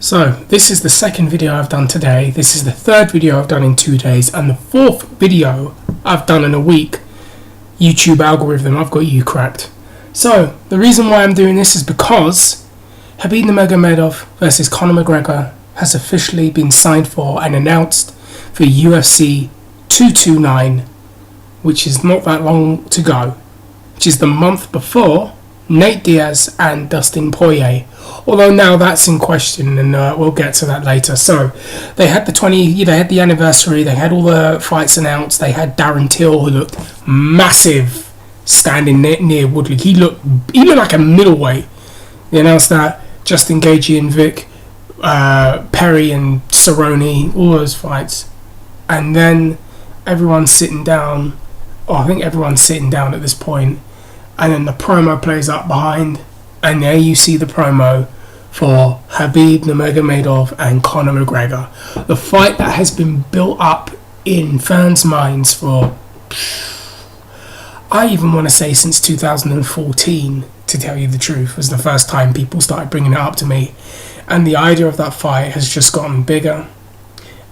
So this is the second video I've done today, this is the third video I've done in 2 days, and the fourth video I've done in a week. YouTube algorithm, I've got you cracked. So the reason why I'm doing this is because Khabib Nurmagomedov versus Conor McGregor has officially been signed for and announced for UFC 229, which is not that long to go, which is the month before Nate Diaz and Dustin Poirier, although now that's in question, and we'll get to that later. So they had they had the anniversary, they had all the fights announced, they had Darren Till, who looked massive standing near Woodley. He looked like a middleweight. They announced that Justin Gaethje and Vic, Perry and Cerrone, all those fights, and then everyone's sitting down, or I think everyone's sitting down at this point. And then the promo plays up behind, and there you see the promo for Khabib Nurmagomedov and Conor McGregor. The fight that has been built up in fans' minds for, I even want to say since 2014, to tell you the truth, was the first time people started bringing it up to me. And the idea of that fight has just gotten bigger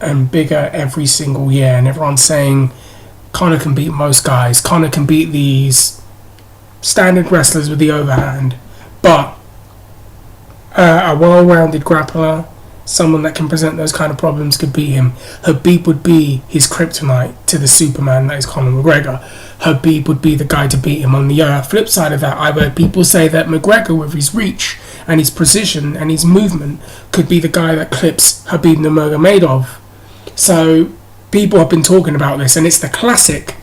and bigger every single year. And everyone's saying Conor can beat most guys. Conor can beat these standard wrestlers with the overhand, but a well-rounded grappler, someone that can present those kind of problems, could beat him. Khabib would be his kryptonite to the Superman that is Conor McGregor. Khabib would be the guy to beat him. On the flip side of that, I've heard people say that McGregor, with his reach and his precision and his movement, could be the guy that clips Khabib Nurmagomedov. So people have been talking about this, and it's the classic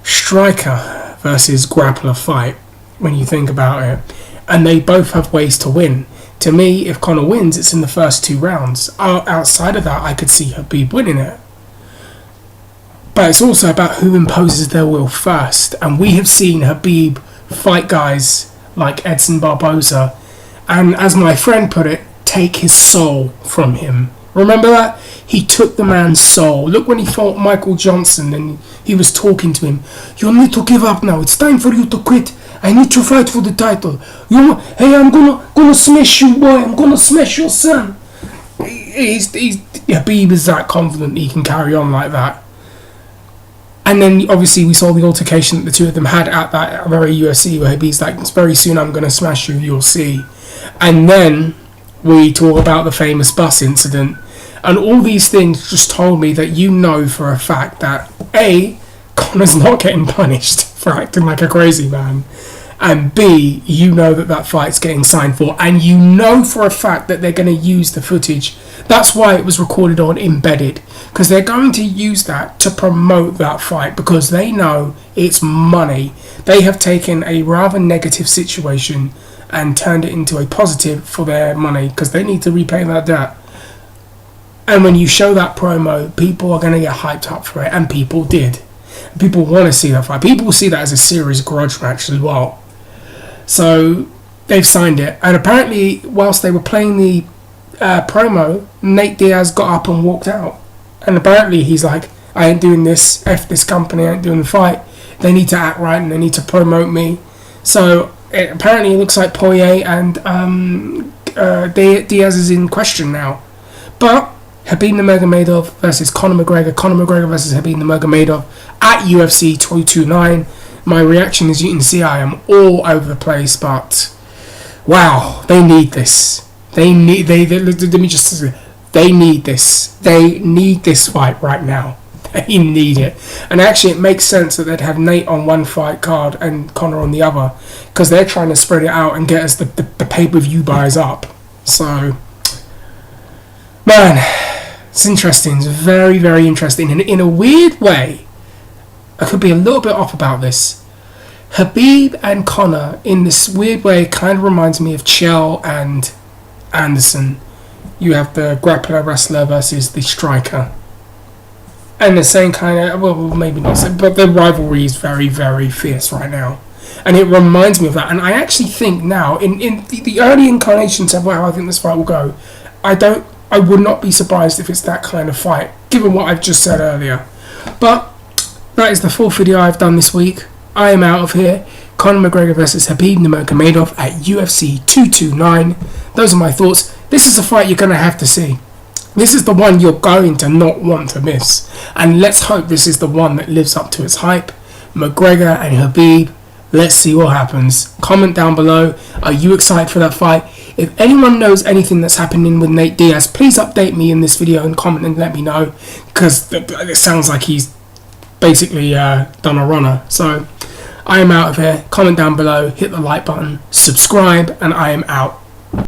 striker versus grappler fight when you think about it, and they both have ways to win. To me, if Conor wins, it's in the first 2 rounds. Outside of that, I could see Khabib winning it, but it's also about who imposes their will first. And we have seen Khabib fight guys like Edson Barboza, and as my friend put it, take his soul from him. Remember that? He took the man's soul. Look when he fought Michael Johnson and he was talking to him. You need to give up now. It's time for you to quit. I need to fight for the title. Hey, I'm gonna smash you, boy. I'm gonna smash your son. Khabib is that confident he can carry on like that. And then obviously we saw the altercation that the two of them had at that very UFC, where Khabib's like, very soon I'm gonna smash you, you'll see. And then we talk about the famous bus incident. And all these things just told me that you know for a fact that A, Conor's not getting punished for acting like a crazy man, and B, you know that fight's getting signed for, and you know for a fact that they're going to use the footage. That's why it was recorded on embedded, because they're going to use that to promote that fight, because they know it's money. They have taken a rather negative situation and turned it into a positive for their money, because they need to repay that debt. And when you show that promo, people are going to get hyped up for it, and people did. People want to see that fight. People see that as a serious grudge match as well. So they've signed it, and apparently whilst they were playing the promo, Nate Diaz got up and walked out. And apparently he's like, I ain't doing this, F this company, I ain't doing the fight. They need to act right and they need to promote me. So apparently it looks like Poirier and Diaz is in question now. But Khabib Nurmagomedov versus Conor McGregor, Conor McGregor versus Khabib Nurmagomedov at UFC 229. My reaction, as you can see, I am all over the place, but wow, they need this. They need this. They need this fight right now. They need it. And actually it makes sense that they'd have Nate on one fight card and Conor on the other, because they're trying to spread it out and get us the pay-per-view buys up. So, man, it's interesting. It's very, very interesting. And in a weird way, I could be a little bit off about this. Khabib and Conor, in this weird way, kind of reminds me of Chael and Anderson. You have the grappler wrestler versus the striker. And the same kind of, well, maybe not, but the rivalry is very, very fierce right now. And it reminds me of that. And I actually think now, in the early incarnations of how I think this fight will go, I would not be surprised if it's that kind of fight, given what I've just said earlier. But that is the fourth video I've done this week. I am out of here. Conor McGregor versus Khabib Nurmagomedov at UFC 229. Those are my thoughts. This is a fight you're going to have to see. This is the one you're going to not want to miss. And let's hope this is the one that lives up to its hype. McGregor and Khabib, let's see what happens. Comment down below. Are you excited for that fight? If anyone knows anything that's happening with Nate Diaz, please update me in this video and comment and let me know. Because it sounds like he's basically done a runner. So I am out of here. Comment down below. Hit the like button. Subscribe. And I am out.